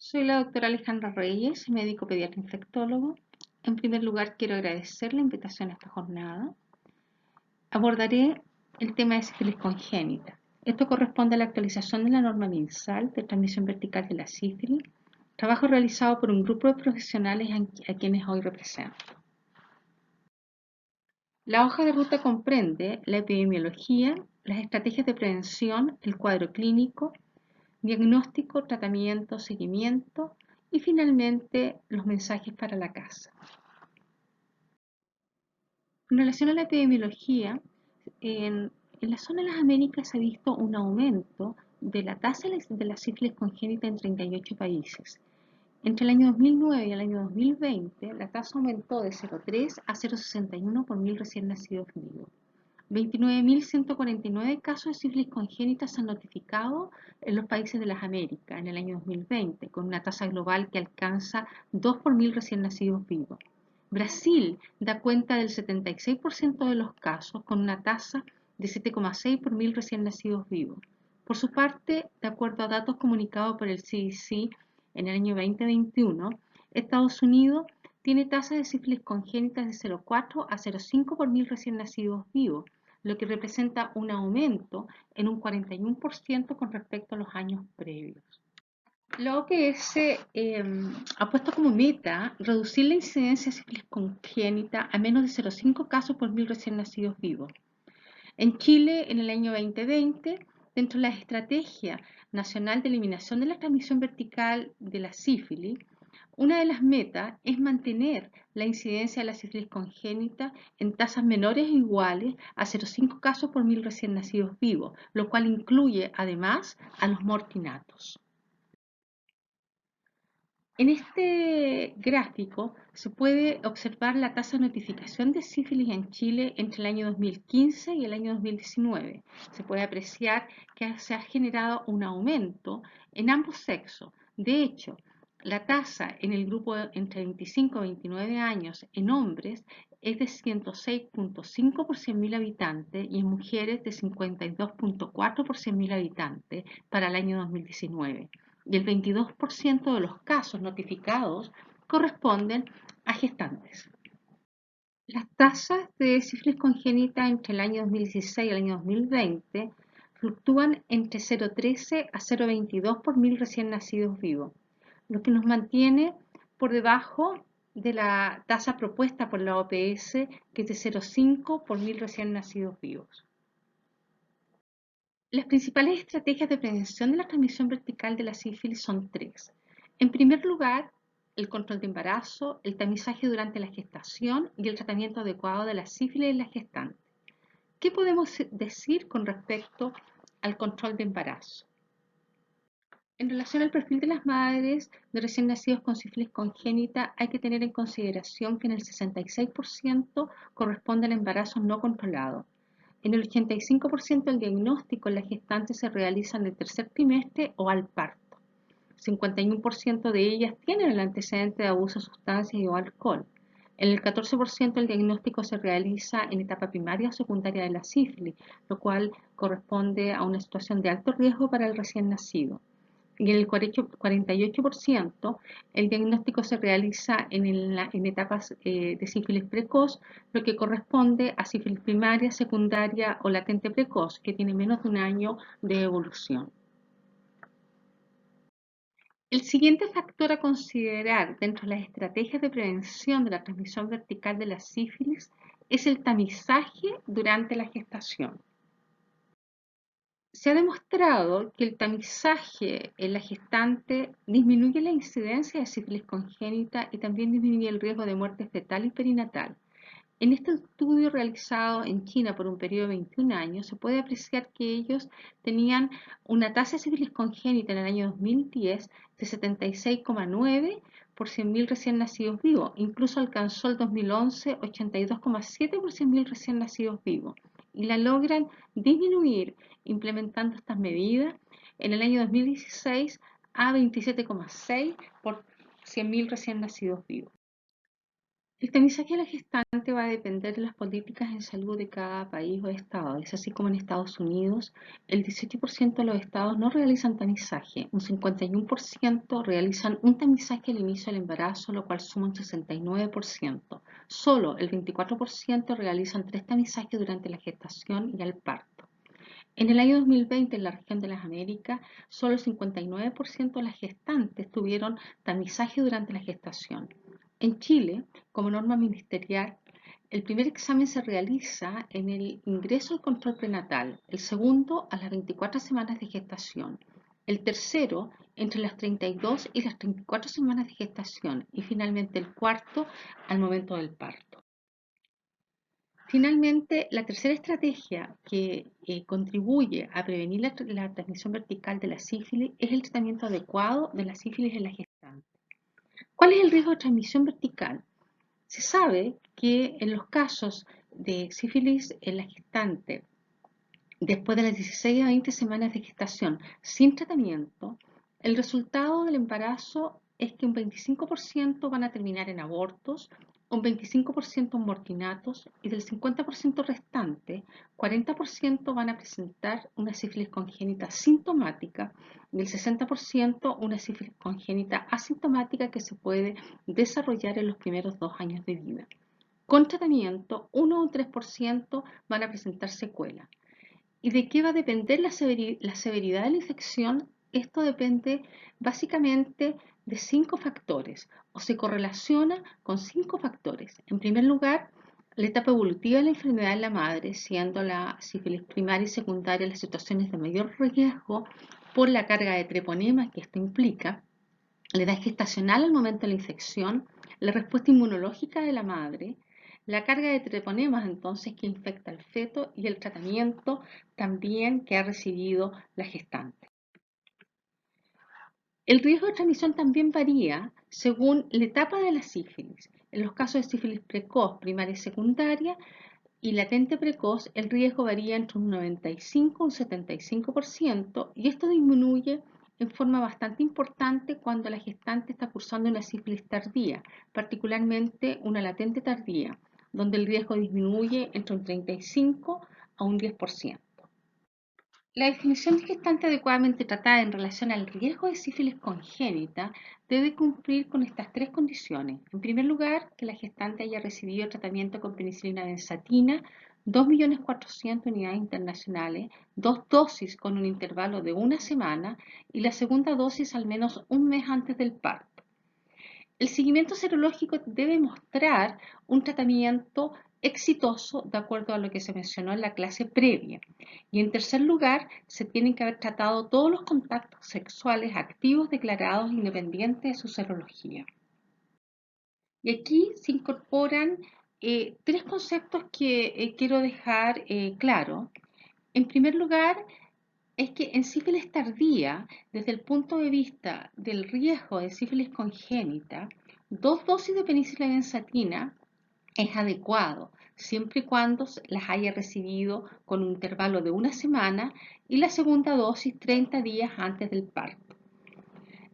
Soy la doctora Alejandra Reyes, médico pediatra infectólogo. En primer lugar, quiero agradecer la invitación a esta jornada. Abordaré el tema de sífilis congénita. Esto corresponde a la actualización de la norma MinSal de transmisión vertical de la sífilis, trabajo realizado por un grupo de profesionales a quienes hoy represento. La hoja de ruta comprende la epidemiología, las estrategias de prevención, el cuadro clínico, diagnóstico, tratamiento, seguimiento y finalmente los mensajes para la casa. En relación a la epidemiología, en la zona de las Américas se ha visto un aumento de la tasa de la sífilis congénita en 38 países. Entre el año 2009 y el año 2020, la tasa aumentó de 0,3 a 0,61 por mil recién nacidos vivos. 29.149 casos de sífilis congénita se han notificado en los países de las Américas en el año 2020, con una tasa global que alcanza 2 por mil recién nacidos vivos. Brasil da cuenta del 76% de los casos, con una tasa de 7,6 por mil recién nacidos vivos. Por su parte, de acuerdo a datos comunicados por el CDC en el año 2021, Estados Unidos tiene tasas de sífilis congénitas de 0,4 a 0,5 por mil recién nacidos vivos, lo que representa un aumento en un 41% con respecto a los años previos. La OPS ha puesto como meta reducir la incidencia de sífilis congénita a menos de 0,5 casos por mil recién nacidos vivos. En Chile, en el año 2020, dentro de la Estrategia Nacional de Eliminación de la Transmisión Vertical de la sífilis, una de las metas es mantener la incidencia de la sífilis congénita en tasas menores o iguales a 0,5 casos por mil recién nacidos vivos, lo cual incluye además a los mortinatos. En este gráfico se puede observar la tasa de notificación de sífilis en Chile entre el año 2015 y el año 2019. Se puede apreciar que se ha generado un aumento en ambos sexos. De hecho, la tasa en el grupo entre 25 y 29 años en hombres es de 106,5 por 100.000 habitantes y en mujeres de 52,4 por 100.000 habitantes para el año 2019. Y el 22% de los casos notificados corresponden a gestantes. Las tasas de sífilis congénita entre el año 2016 y el año 2020 fluctúan entre 0,13 a 0,22 por mil recién nacidos vivos, lo que nos mantiene por debajo de la tasa propuesta por la OPS, que es de 0,5 por mil recién nacidos vivos. Las principales estrategias de prevención de la transmisión vertical de la sífilis son tres. En primer lugar, el control de embarazo, el tamizaje durante la gestación y el tratamiento adecuado de la sífilis en la gestante. ¿Qué podemos decir con respecto al control de embarazo? En relación al perfil de las madres de recién nacidos con sífilis congénita, hay que tener en consideración que en el 66% corresponde al embarazo no controlado. En el 85% el diagnóstico en la gestante se realiza en el tercer trimestre o al parto. 51% de ellas tienen el antecedente de abuso de sustancias y o alcohol. En el 14% el diagnóstico se realiza en etapa primaria o secundaria de la sífilis, lo cual corresponde a una situación de alto riesgo para el recién nacido. Y en el 48% el diagnóstico se realiza en etapas de sífilis precoz, lo que corresponde a sífilis primaria, secundaria o latente precoz, que tiene menos de un año de evolución. El siguiente factor a considerar dentro de las estrategias de prevención de la transmisión vertical de la sífilis es el tamizaje durante la gestación. Se ha demostrado que el tamizaje en la gestante disminuye la incidencia de sífilis congénita y también disminuye el riesgo de muerte fetal y perinatal. En este estudio realizado en China por un periodo de 21 años, se puede apreciar que ellos tenían una tasa de sífilis congénita en el año 2010 de 76,9 por 100.000 recién nacidos vivos. Incluso alcanzó el 2011 82,7 por 100.000 recién nacidos vivos. Y la logran disminuir implementando estas medidas en el año 2016 a 27,6 por 100.000 recién nacidos vivos. El tamizaje de la gestante va a depender de las políticas en salud de cada país o estado. Es así como en Estados Unidos, el 18% de los estados no realizan tamizaje, un 51% realizan un tamizaje al inicio del embarazo, lo cual suma un 69%. Solo el 24% realizan 3 tamizajes durante la gestación y al parto. En el año 2020, en la región de las Américas, solo el 59% de las gestantes tuvieron tamizaje durante la gestación. En Chile, como norma ministerial, el primer examen se realiza en el ingreso al control prenatal, el segundo a las 24 semanas de gestación, el tercero entre las 32 y las 34 semanas de gestación y finalmente el cuarto al momento del parto. Finalmente, la tercera estrategia que contribuye a prevenir la transmisión vertical de la sífilis es el tratamiento adecuado de la sífilis en la gestante. ¿Cuál es el riesgo de transmisión vertical? Se sabe que en los casos de sífilis en la gestante, después de las 16 a 20 semanas de gestación sin tratamiento, el resultado del embarazo es que un 25% van a terminar en abortos, un 25% en mortinatos y del 50% restante, 40% van a presentar una sífilis congénita sintomática y el 60% una sífilis congénita asintomática que se puede desarrollar en los primeros 2 años de vida. Con tratamiento, 1 o 3% van a presentar secuelas. ¿Y de qué va a depender la severidad de la infección? Esto depende básicamente de 5 factores o se correlaciona con 5 factores. En primer lugar, la etapa evolutiva de la enfermedad en la madre, siendo la sífilis primaria y secundaria las situaciones de mayor riesgo por la carga de treponemas que esto implica, la edad gestacional al momento de la infección, la respuesta inmunológica de la madre, la carga de treponemas entonces que infecta al feto y el tratamiento también que ha recibido la gestante. El riesgo de transmisión también varía según la etapa de la sífilis. En los casos de sífilis precoz, primaria y secundaria, y latente precoz, el riesgo varía entre un 95 y un 75% y esto disminuye en forma bastante importante cuando la gestante está cursando una sífilis tardía, particularmente una latente tardía, donde el riesgo disminuye entre un 35 a un 10%. La definición de gestante adecuadamente tratada en relación al riesgo de sífilis congénita debe cumplir con estas 3 condiciones. En primer lugar, que la gestante haya recibido tratamiento con penicilina benzatina, 2.400.000 unidades internacionales, 2 dosis con un intervalo de 1 semana y la segunda dosis al menos un mes antes del parto. El seguimiento serológico debe mostrar un tratamiento exitoso de acuerdo a lo que se mencionó en la clase previa. Y en tercer lugar, se tienen que haber tratado todos los contactos sexuales activos declarados independientes de su serología. Y aquí se incorporan 3 conceptos que quiero dejar claro. En primer lugar, es que en sífilis tardía, desde el punto de vista del riesgo de sífilis congénita, 2 dosis de penicilina benzatina es adecuado, siempre y cuando las haya recibido con un intervalo de 1 semana y la segunda dosis 30 días antes del parto.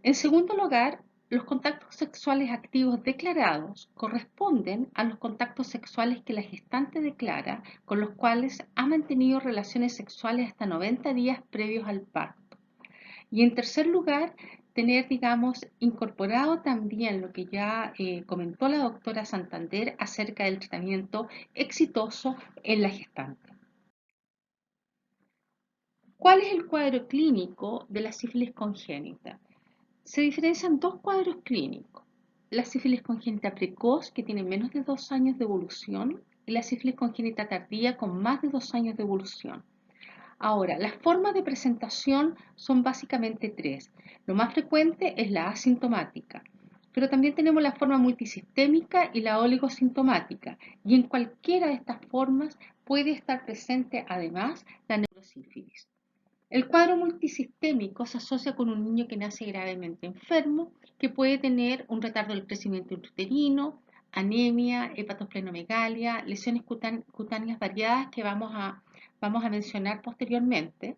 En segundo lugar, los contactos sexuales activos declarados corresponden a los contactos sexuales que la gestante declara con los cuales ha mantenido relaciones sexuales hasta 90 días previos al parto. Y en tercer lugar, tener, digamos, incorporado también lo que ya comentó la doctora Santander acerca del tratamiento exitoso en la gestante. ¿Cuál es el cuadro clínico de la sífilis congénita? Se diferencian 2 cuadros clínicos. La sífilis congénita precoz, que tiene menos de 2 años de evolución, y la sífilis congénita tardía con más de 2 años de evolución. Ahora, las formas de presentación son básicamente 3. Lo más frecuente es la asintomática, pero también tenemos la forma multisistémica y la oligosintomática, y en cualquiera de estas formas puede estar presente además la neurosífilis. El cuadro multisistémico se asocia con un niño que nace gravemente enfermo, que puede tener un retardo del crecimiento intrauterino, anemia, hepatosplenomegalia, lesiones cutáneas variadas que vamos a mencionar posteriormente,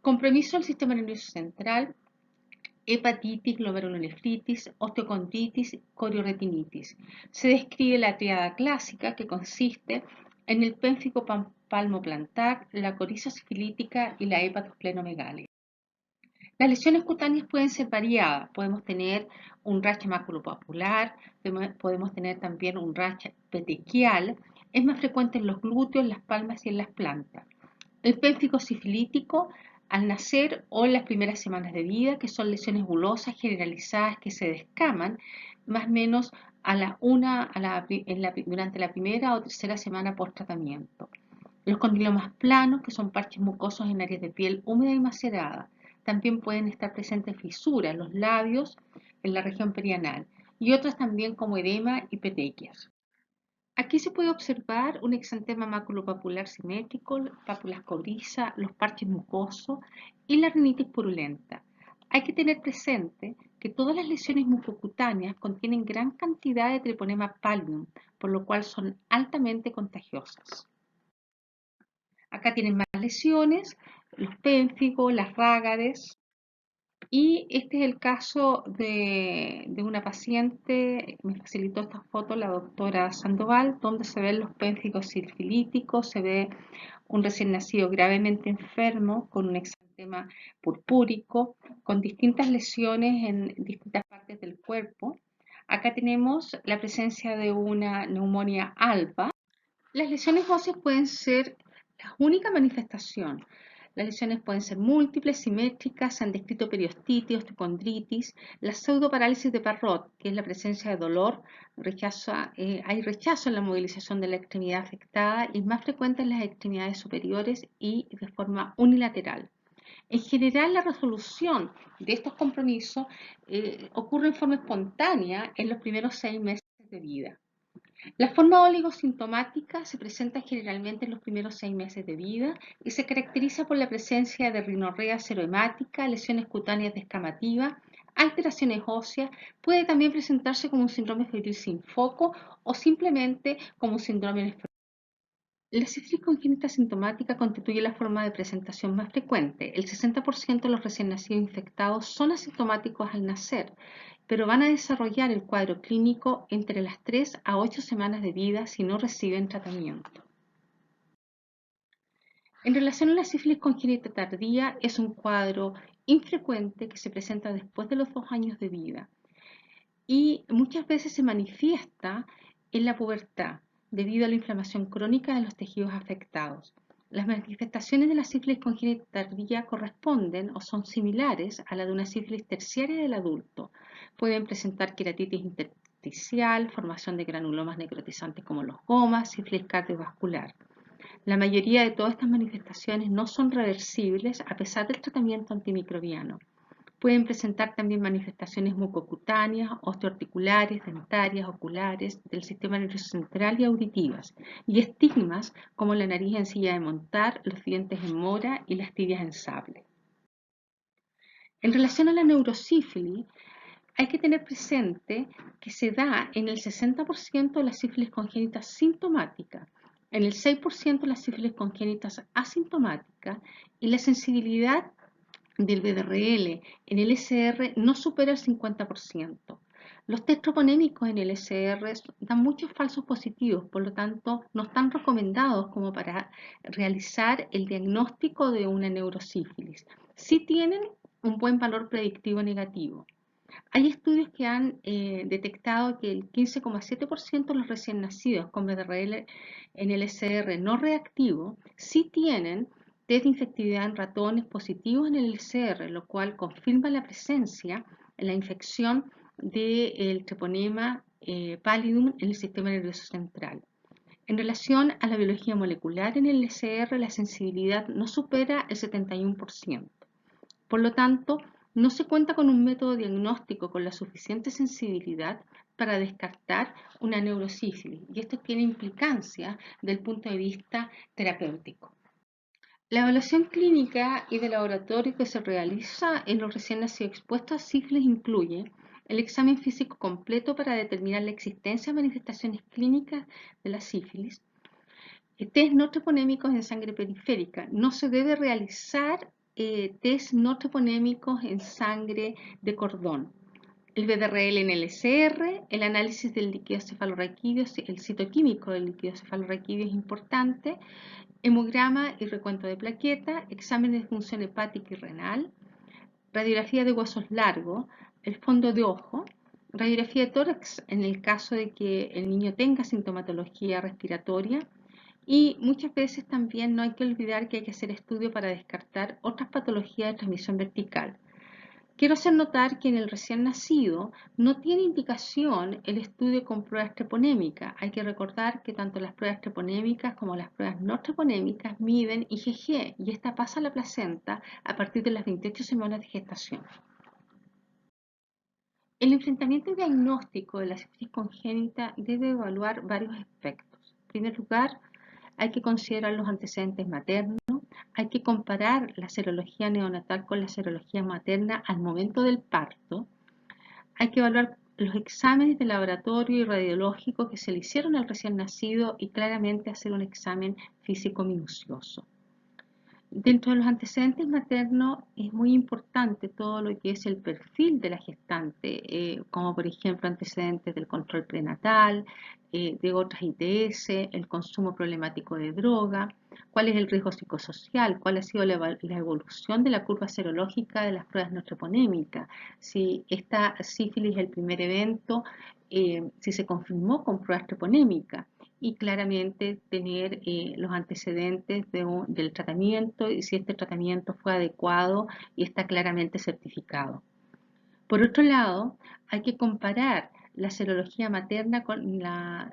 compromiso del sistema nervioso central hepatitis, glomerulonefritis, osteocondritis, corioretinitis. Se describe la tríada clásica que consiste en el pénfico palmoplantar, la coriza sifilítica y la hepatosplenomegalia. Las lesiones cutáneas pueden ser variadas. Podemos tener un rash maculopapular, podemos tener también un rash petequial. Es más frecuente en los glúteos, las palmas y en las plantas. El pénfico sifilítico al nacer o en las primeras semanas de vida, que son lesiones bulosas generalizadas que se descaman más o menos durante la primera o tercera semana post tratamiento. Los condilomas planos, que son parches mucosos en áreas de piel húmeda y macerada. También pueden estar presentes fisuras en los labios, en la región perianal, y otras también como edema y petequias. Aquí se puede observar un exantema maculopapular simétrico, pápulas cobriza, los parches mucosos y la rinitis purulenta. Hay que tener presente que todas las lesiones mucocutáneas contienen gran cantidad de treponema pallidum, por lo cual son altamente contagiosas. Acá tienen más lesiones, los pénfigos, las rágades. Y este es el caso de una paciente, me facilitó esta foto la doctora Sandoval, donde se ven los pénfigos sifilíticos, se ve un recién nacido gravemente enfermo con un exantema purpúrico, con distintas lesiones en distintas partes del cuerpo. Acá tenemos la presencia de una neumonía alba. Las lesiones óseas pueden ser la única manifestación. Las lesiones pueden ser múltiples, simétricas, se han descrito periostitis, osteocondritis, la pseudoparálisis de Parrot, que es la presencia de dolor, hay rechazo en la movilización de la extremidad afectada y es más frecuente en las extremidades superiores y de forma unilateral. En general, la resolución de estos compromisos ocurre en forma espontánea en los primeros 6 meses de vida. La forma oligosintomática se presenta generalmente en los primeros 6 meses de vida y se caracteriza por la presencia de rinorrea serohemática, lesiones cutáneas descamativas, alteraciones óseas, puede también presentarse como un síndrome febril sin foco o simplemente como un síndrome nefrótico. La sífilis congénita sintomática constituye la forma de presentación más frecuente. El 60% de los recién nacidos infectados son asintomáticos al nacer, pero van a desarrollar el cuadro clínico entre las 3 a 8 semanas de vida si no reciben tratamiento. En relación a la sífilis congénita tardía, es un cuadro infrecuente que se presenta después de los 2 años de vida y muchas veces se manifiesta en la pubertad debido a la inflamación crónica de los tejidos afectados. Las manifestaciones de la sífilis congénita tardía corresponden o son similares a la de una sífilis terciaria del adulto. Pueden presentar queratitis intersticial, formación de granulomas necrotizantes como los gomas, sífilis cardiovascular. La mayoría de todas estas manifestaciones no son reversibles a pesar del tratamiento antimicrobiano. Pueden presentar también manifestaciones mucocutáneas, osteoarticulares, dentarias, oculares, del sistema nervioso central y auditivas, y estigmas como la nariz en silla de montar, los dientes en mora y las tibias en sable. En relación a la neurosífilis, hay que tener presente que se da en el 60% de las sífilis congénitas sintomáticas, en el 6% de las sífilis congénitas asintomáticas, y la sensibilidad del BDRL en el SR no supera el 50%. Los test troponémicos en el SR dan muchos falsos positivos, por lo tanto no están recomendados como para realizar el diagnóstico de una neurosífilis. Sí tienen un buen valor predictivo negativo. Hay estudios que han detectado que el 15,7% de los recién nacidos con BDRL en el SR no reactivo sí tienen test de infectividad en ratones positivos en el LCR, lo cual confirma la presencia en la infección del treponema pallidum en el sistema nervioso central. En relación a la biología molecular en el LCR, la sensibilidad no supera el 71%. Por lo tanto, no se cuenta con un método diagnóstico con la suficiente sensibilidad para descartar una neurosífilis, y esto tiene implicancia desde el punto de vista terapéutico. La evaluación clínica y de laboratorio que se realiza en los recién nacidos expuestos a sífilis incluye el examen físico completo para determinar la existencia de manifestaciones clínicas de la sífilis, test no troponémicos en sangre periférica. No se debe realizar test no troponémicos en sangre de cordón. El BDRL en el LCR, el análisis del líquido cefalorraquídeo, el citoquímico del líquido cefalorraquídeo es importante, hemograma y recuento de plaqueta, exámenes de función hepática y renal, radiografía de huesos largos, el fondo de ojo, radiografía de tórax en el caso de que el niño tenga sintomatología respiratoria, y muchas veces también no hay que olvidar que hay que hacer estudio para descartar otras patologías de transmisión vertical. Quiero hacer notar que en el recién nacido no tiene indicación el estudio con pruebas treponémicas. Hay que recordar que tanto las pruebas treponémicas como las pruebas no treponémicas miden IgG y esta pasa a la placenta a partir de las 28 semanas de gestación. El enfrentamiento diagnóstico de la sífilis congénita debe evaluar varios aspectos. En primer lugar, hay que considerar los antecedentes maternos, hay que comparar la serología neonatal con la serología materna al momento del parto, hay que evaluar los exámenes de laboratorio y radiológico que se le hicieron al recién nacido y claramente hacer un examen físico minucioso. Dentro de los antecedentes maternos es muy importante todo lo que es el perfil de la gestante, como por ejemplo antecedentes del control prenatal, de otras ITS, el consumo problemático de droga, cuál es el riesgo psicosocial, cuál ha sido la evolución de la curva serológica de las pruebas no troponémicas, si esta sífilis es el primer evento, si se confirmó con pruebas troponémicas y claramente tener los antecedentes del tratamiento y si este tratamiento fue adecuado y está claramente certificado. Por otro lado, hay que comparar la serología materna con la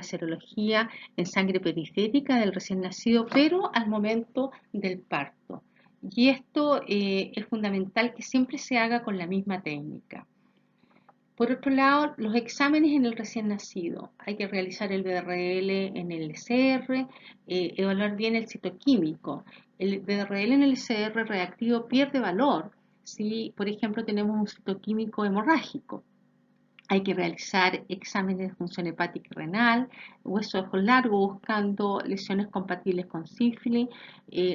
serología en sangre periférica del recién nacido, pero al momento del parto. Y esto es fundamental que siempre se haga con la misma técnica. Por otro lado, los exámenes en el recién nacido. Hay que realizar el BRL en el LCR, evaluar bien el citoquímico. El BRL en el LCR reactivo pierde valor si, por ejemplo, tenemos un citoquímico hemorrágico. Hay que realizar exámenes de función hepática y renal, hueso de ojo largo buscando lesiones compatibles con sífilis,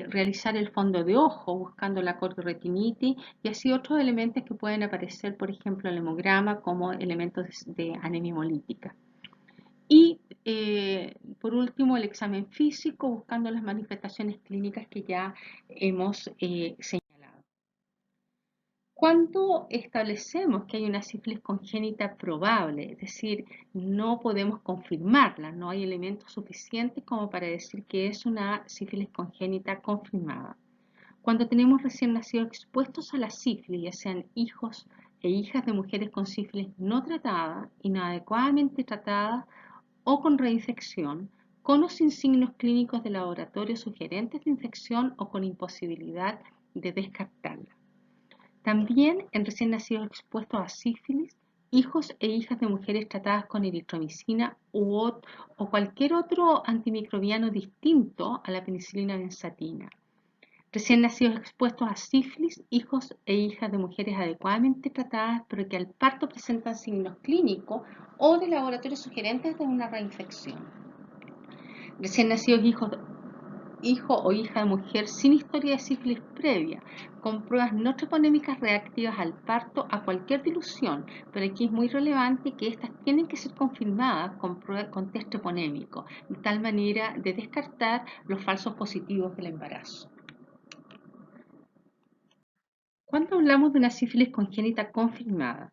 realizar el fondo de ojo buscando la corioretinitis y así otros elementos que pueden aparecer, por ejemplo, el hemograma como elementos de anemia hemolítica. Y por último, el examen físico buscando las manifestaciones clínicas que ya hemos señalado. Cuando establecemos que hay una sífilis congénita probable, es decir, no podemos confirmarla, no hay elementos suficientes como para decir que es una sífilis congénita confirmada. Cuando tenemos recién nacidos expuestos a la sífilis, ya sean hijos e hijas de mujeres con sífilis no tratada, inadecuadamente tratada o con reinfección, con o sin signos clínicos de laboratorio sugerentes de infección o con imposibilidad de descartarla. También en recién nacidos expuestos a sífilis, hijos e hijas de mujeres tratadas con eritromicina o cualquier otro antimicrobiano distinto a la penicilina benzatina. Recién nacidos expuestos a sífilis, hijos e hijas de mujeres adecuadamente tratadas, pero que al parto presentan signos clínicos o de laboratorios sugerentes de una reinfección. Recién nacidos hijo o hija de mujer sin historia de sífilis previa, con pruebas no troponémicas reactivas al parto a cualquier dilución, pero aquí es muy relevante que estas tienen que ser confirmadas con test troponémico, de tal manera de descartar los falsos positivos del embarazo. ¿Cuándo hablamos de una sífilis congénita confirmada?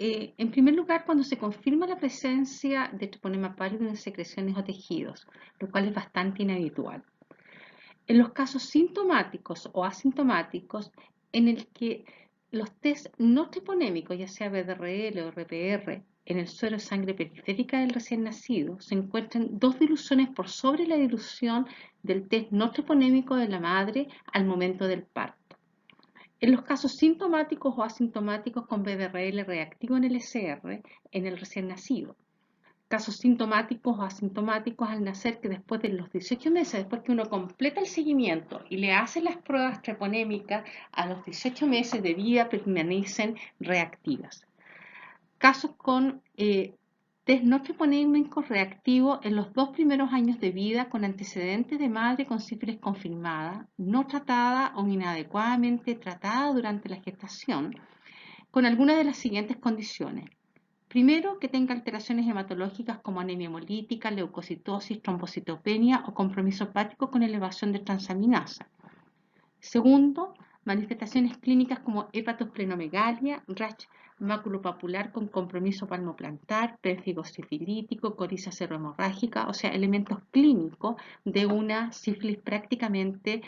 En primer lugar, cuando se confirma la presencia de troponema pálido en secreciones o tejidos, lo cual es bastante inhabitual. En los casos sintomáticos o asintomáticos, en el que los test no troponémicos, ya sea BDRL o RPR, en el suero de sangre periférica del recién nacido, se encuentran dos diluciones por sobre la dilución del test no troponémico de la madre al momento del parto. En los casos sintomáticos o asintomáticos con BDRL reactivo en el SR, en el recién nacido. Casos sintomáticos o asintomáticos al nacer que después de los 18 meses, después que uno completa el seguimiento y le hace las pruebas treponémicas, a los 18 meses de vida permanecen reactivas. Casos con Test no treponémico reactivo en los 2 primeros años de vida con antecedentes de madre con sífilis confirmada, no tratada o inadecuadamente tratada durante la gestación, con algunas de las siguientes condiciones. Primero, que tenga alteraciones hematológicas como anemia hemolítica, leucocitosis, trombocitopenia o compromiso hepático con elevación de transaminasa. Segundo, manifestaciones clínicas como hepatosplenomegalia, rash maculopapular con compromiso palmoplantar, pérfigo sifilítico, coriza serohemorrágica, o sea, elementos clínicos de una sífilis prácticamente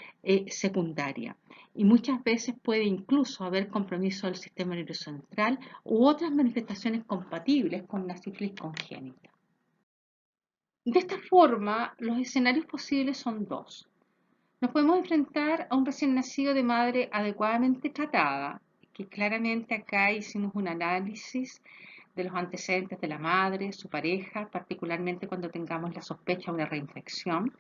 secundaria. Y muchas veces puede incluso haber compromiso del sistema nervioso central u otras manifestaciones compatibles con la sífilis congénita. De esta forma, los escenarios posibles son dos. Nos podemos enfrentar a un recién nacido de madre adecuadamente tratada, que claramente acá hicimos un análisis de los antecedentes de la madre, su pareja, particularmente cuando tengamos la sospecha de una reinfección,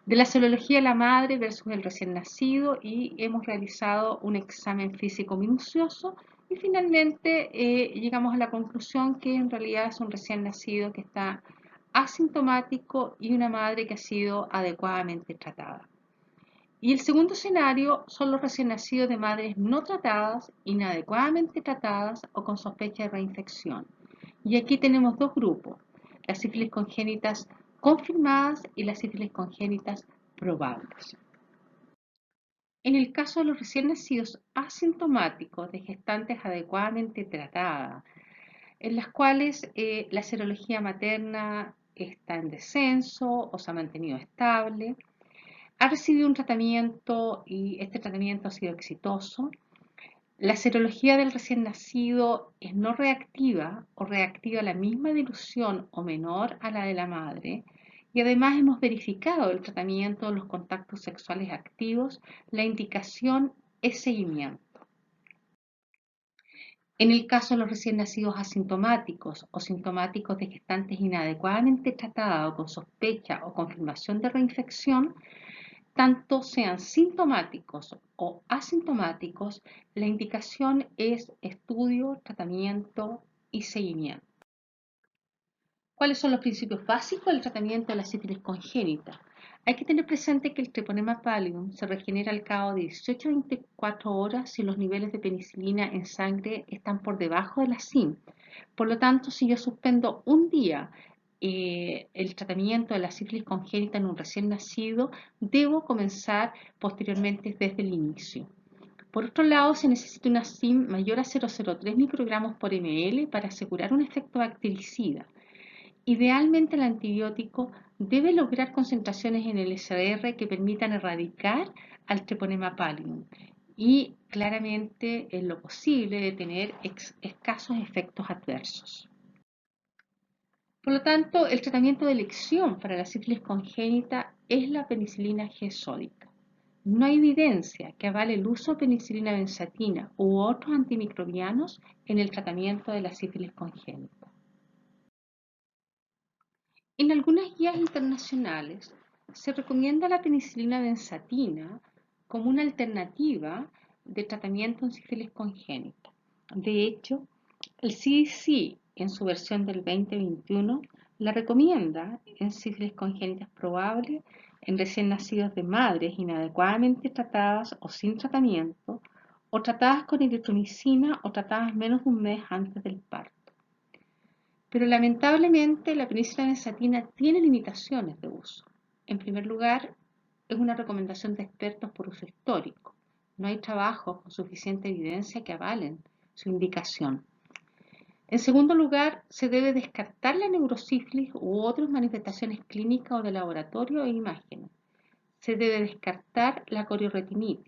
de la serología de la madre versus el recién nacido y hemos realizado un examen físico minucioso y finalmente llegamos a la conclusión que en realidad es un recién nacido que está asintomático y una madre que ha sido adecuadamente tratada. Y el segundo escenario son los recién nacidos de madres no tratadas, inadecuadamente tratadas o con sospecha de reinfección. Y aquí tenemos dos grupos, las sífilis congénitas confirmadas y las sífilis congénitas probables. En el caso de los recién nacidos asintomáticos de gestantes adecuadamente tratadas, en las cuales la serología materna está en descenso o se ha mantenido estable, ha recibido un tratamiento y este tratamiento ha sido exitoso. La serología del recién nacido es no reactiva o reactiva a la misma dilución o menor a la de la madre. Y además hemos verificado el tratamiento de los contactos sexuales activos. La indicación es seguimiento. En el caso de los recién nacidos asintomáticos o sintomáticos de gestantes inadecuadamente tratadas o con sospecha o confirmación de reinfección, tanto sean sintomáticos o asintomáticos, la indicación es estudio, tratamiento y seguimiento. ¿Cuáles son los principios básicos del tratamiento de la sífilis congénita? Hay que tener presente que el Treponema pallidum se regenera al cabo de 18 a 24 horas si los niveles de penicilina en sangre están por debajo de la CIM. Por lo tanto, si yo suspendo un día el tratamiento de la sífilis congénita en un recién nacido, debo comenzar posteriormente desde el inicio. Por otro lado, se necesita una CIM mayor a 0,03 microgramos por ml para asegurar un efecto bactericida. Idealmente el antibiótico debe lograr concentraciones en el SR que permitan erradicar al Treponema pallidum y claramente en lo posible de tener escasos efectos adversos. Por lo tanto, el tratamiento de elección para la sífilis congénita es la penicilina G sódica. No hay evidencia que avale el uso de penicilina benzatina u otros antimicrobianos en el tratamiento de la sífilis congénita. En algunas guías internacionales se recomienda la penicilina benzatina como una alternativa de tratamiento en sífilis congénita. De hecho, el CDC en su versión del 2021 la recomienda en sífilis congénitas probables en recién nacidos de madres inadecuadamente tratadas o sin tratamiento, o tratadas con eritromicina o tratadas menos de un mes antes del parto. Pero lamentablemente la penicilina benzatina tiene limitaciones de uso. En primer lugar, es una recomendación de expertos por uso histórico. No hay trabajos con suficiente evidencia que avalen su indicación. En segundo lugar, se debe descartar la neurosífilis u otras manifestaciones clínicas o de laboratorio e imágenes. Se debe descartar la coriorretinitis.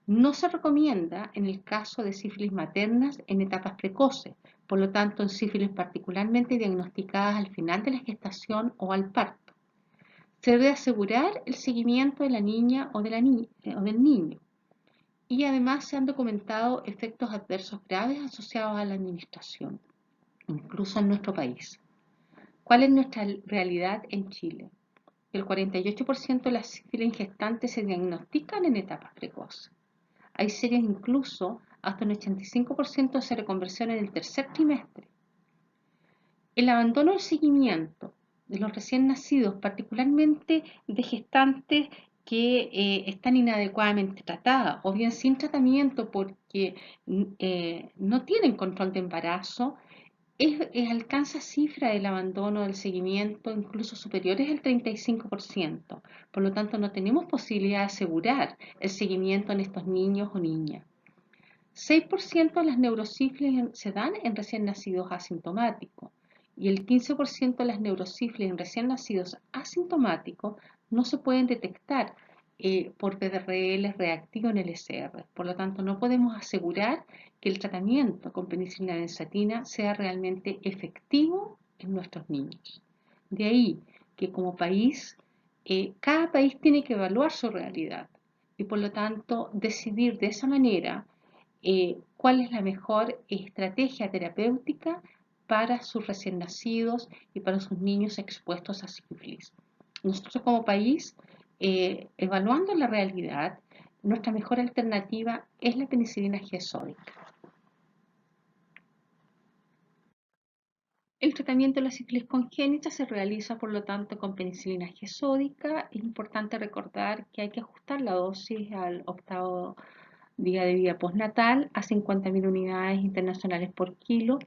No se recomienda en el caso de sífilis maternas en etapas precoces, por lo tanto en sífilis particularmente diagnosticadas al final de la gestación o al parto. Se debe asegurar el seguimiento de la niña o del niño. Y además se han documentado efectos adversos graves asociados a la administración, incluso en nuestro país. ¿Cuál es nuestra realidad en Chile? El 48% de las sífilis gestantes se diagnostican en etapas precoces. Hay series incluso hasta un 85% de seroconversión en el tercer trimestre. El abandono del seguimiento de los recién nacidos, particularmente de gestantes que están inadecuadamente tratadas o bien sin tratamiento porque no tienen control de embarazo, alcanza cifra del abandono del seguimiento incluso superiores al 35%. Por lo tanto, no tenemos posibilidad de asegurar el seguimiento en estos niños o niñas. 6% de las neurosífilis se dan en recién nacidos asintomáticos y el 15% de las neurosífilis en recién nacidos asintomáticos no se pueden detectar por PDRL reactivo en el SR. Por lo tanto, no podemos asegurar que el tratamiento con penicilina benzatina sea realmente efectivo en nuestros niños. De ahí que como país, cada país tiene que evaluar su realidad y por lo tanto decidir de esa manera cuál es la mejor estrategia terapéutica para sus recién nacidos y para sus niños expuestos a sífilis. Nosotros como país, evaluando la realidad, nuestra mejor alternativa es la penicilina G sódica. El tratamiento de la sífilis congénita se realiza, por lo tanto, con penicilina G sódica. Es importante recordar que hay que ajustar la dosis al octavo día de vida postnatal a 50.000 unidades internacionales por kilo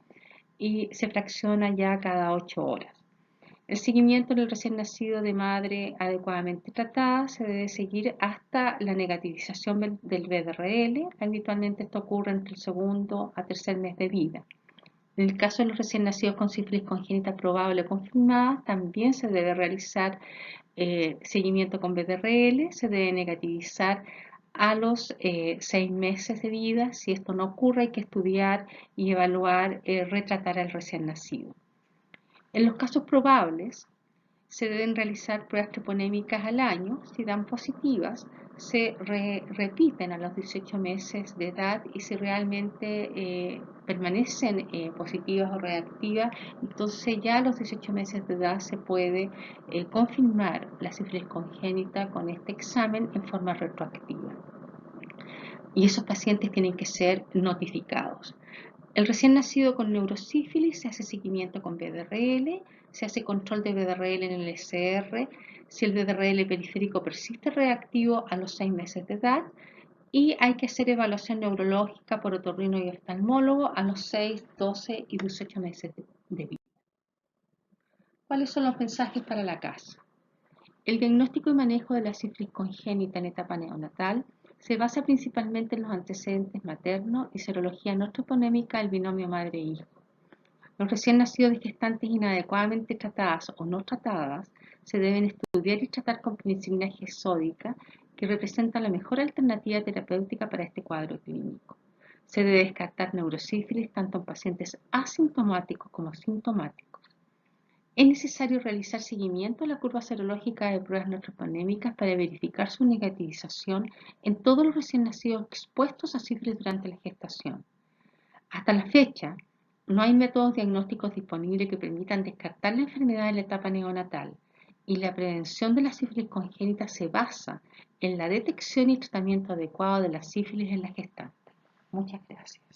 y se fracciona ya cada 8 horas. El seguimiento del recién nacido de madre adecuadamente tratada se debe seguir hasta la negativización del BDRL. Habitualmente esto ocurre entre el segundo a tercer mes de vida. En el caso de los recién nacidos con sífilis congénita probable o confirmada, también se debe realizar seguimiento con BDRL, se debe negativizar a los 6 meses de vida. Si esto no ocurre, hay que estudiar y evaluar, retratar al recién nacido. En los casos probables, se deben realizar pruebas treponémicas al año. Si dan positivas, se repiten a los 18 meses de edad y si realmente permanecen positivas o reactivas, entonces ya a los 18 meses de edad se puede confirmar la sífilis congénita con este examen en forma retroactiva. Y esos pacientes tienen que ser notificados. El recién nacido con neurosífilis se hace seguimiento con BDRL, se hace control de BDRL en el SR, si el BDRL periférico persiste reactivo a los 6 meses de edad, y hay que hacer evaluación neurológica por otorrino y oftalmólogo a los 6, 12 y 18 meses de vida. ¿Cuáles son los mensajes para la casa? El diagnóstico y manejo de la sífilis congénita en etapa neonatal se basa principalmente en los antecedentes maternos y serología no troponémica del binomio madre-hijo. Los recién nacidos de gestantes inadecuadamente tratadas o no tratadas se deben estudiar y tratar con penicilina G sódica, que representa la mejor alternativa terapéutica para este cuadro clínico. Se debe descartar neurosífilis tanto en pacientes asintomáticos como sintomáticos. Es necesario realizar seguimiento a la curva serológica de pruebas no troponémicas para verificar su negativización en todos los recién nacidos expuestos a sífilis durante la gestación. Hasta la fecha, no hay métodos diagnósticos disponibles que permitan descartar la enfermedad en la etapa neonatal y la prevención de la sífilis congénita se basa en la detección y tratamiento adecuado de la sífilis en la gestante. Muchas gracias.